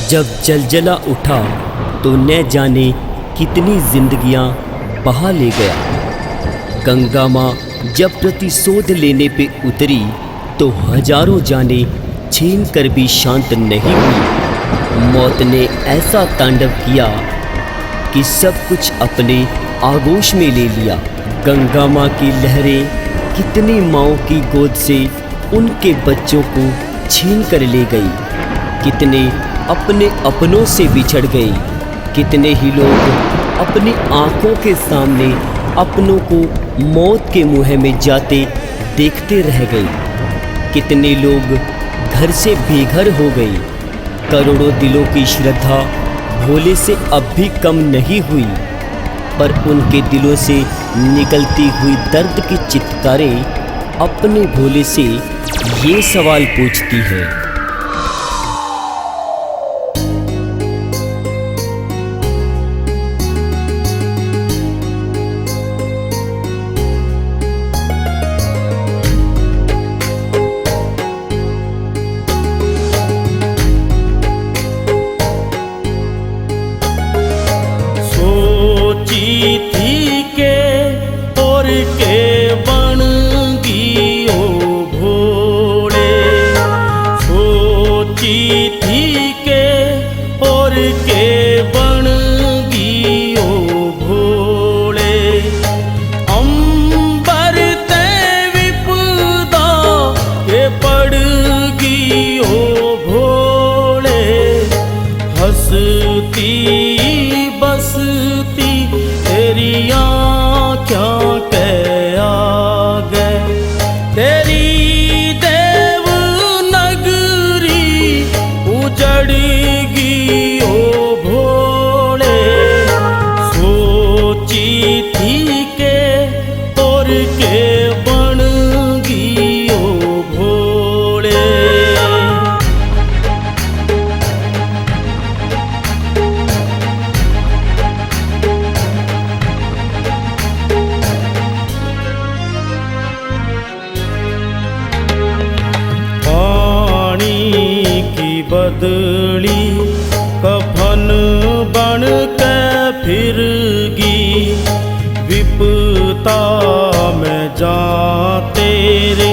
जब जलजला उठा तो न जाने कितनी जिंदगियां बहा ले गया। गंगा माँ जब प्रतिशोध लेने पे उतरी तो हजारों जाने छीन कर भी शांत नहीं हुई। मौत ने ऐसा तांडव किया कि सब कुछ अपने आगोश में ले लिया। गंगा माँ की लहरें कितनी माँओं की गोद से उनके बच्चों को छीन कर ले गई। कितने अपने अपनों से बिछड़ गए। कितने ही लोग अपनी आंखों के सामने अपनों को मौत के मुँह में जाते देखते रह गए। कितने लोग घर से बेघर हो गए। करोड़ों दिलों की श्रद्धा भोले से अब भी कम नहीं हुई, पर उनके दिलों से निकलती हुई दर्द की चित्कारें अपने भोले से ये सवाल पूछती है। थी के और के बन गियो भोले। सोची थी के और के बन गियो भोले। अंबर ते विपदा के पड़ गियो भोले। हंसती बसती तेरी आँखों के आगे। तेरी देव नगरी उजड़ गई ओ भोले। सोची थी के और के बन गई ओ भोले। बदली कफन बन के फिर गी। विपता में जा तेरे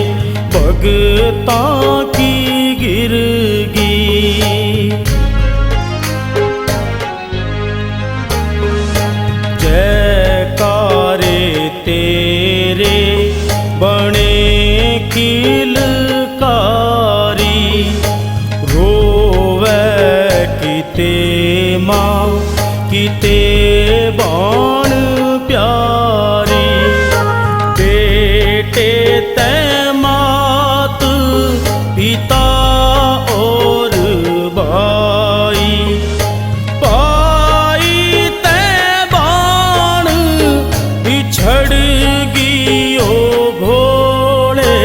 भगता की गिर गी। जयकारे तेरे बने किलकारी। किते माँ किते बाण प्यारी। बेटे ते मात पिता और भाई। पाई ते बाण बिछड़ गई ओ भोले।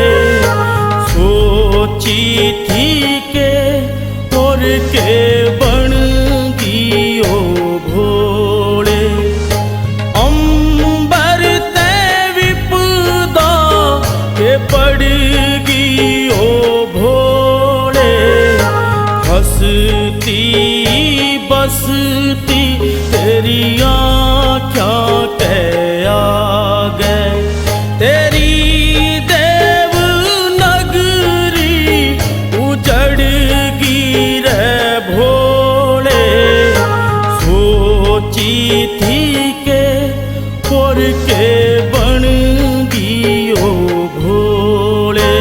सोची थी के और के बन गई ओ भोले। अंबर ते विपदा के पड़ गई ओ भोले। हंसती बसती तेरी आँखों के आगे। तेरी देव नगरी उजड़ गई रे भोले। सोची थी के और के बन गई ओ भोले।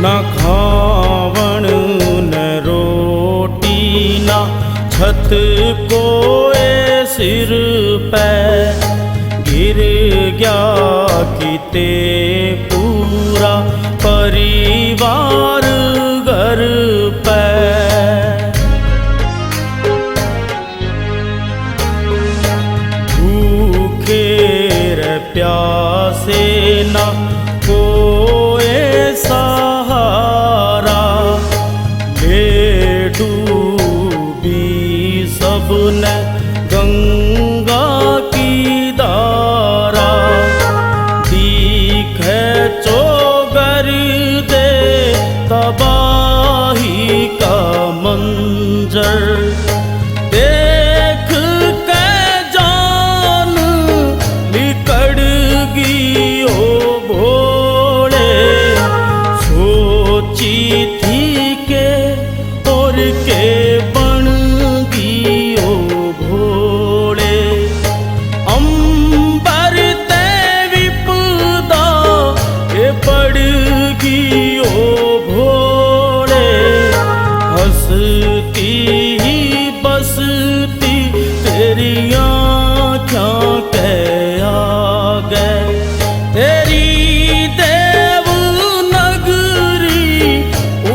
न खावण न रोटी न छत कोए सिर पे। गिर गया किते पूरा परिवार घर पे। भूखे रे प्यासे न कोए सहारा। बंजर देख के जान लिकड़गी ओ भोले। सोची थी के और के बनगी ओ भोले। अंबर ते विपदा के पड़गी ओ भोले। हंसती ही बसती तेरी आँखों के आगे। तेरी देवनगरी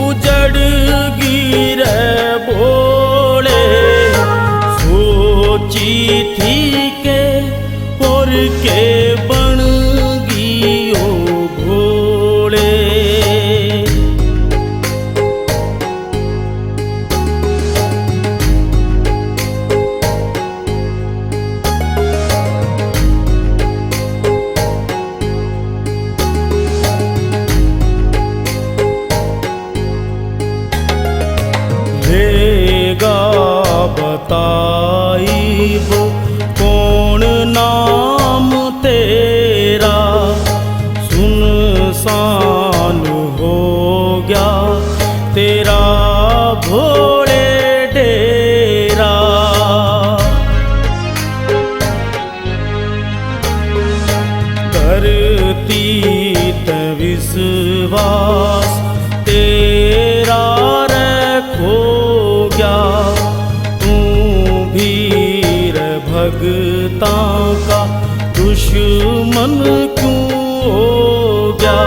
उजड़गी रे भोले। सोची थी के और के बनगी ओ भोले। लेगा बताइब कौन नाम तेरा। सुनसान हो गया तेरा भोले डेरा। करती ते विश्वास तेरा रखो गया। तू भी रे भगतां का दुश्मन क्यों हो गया।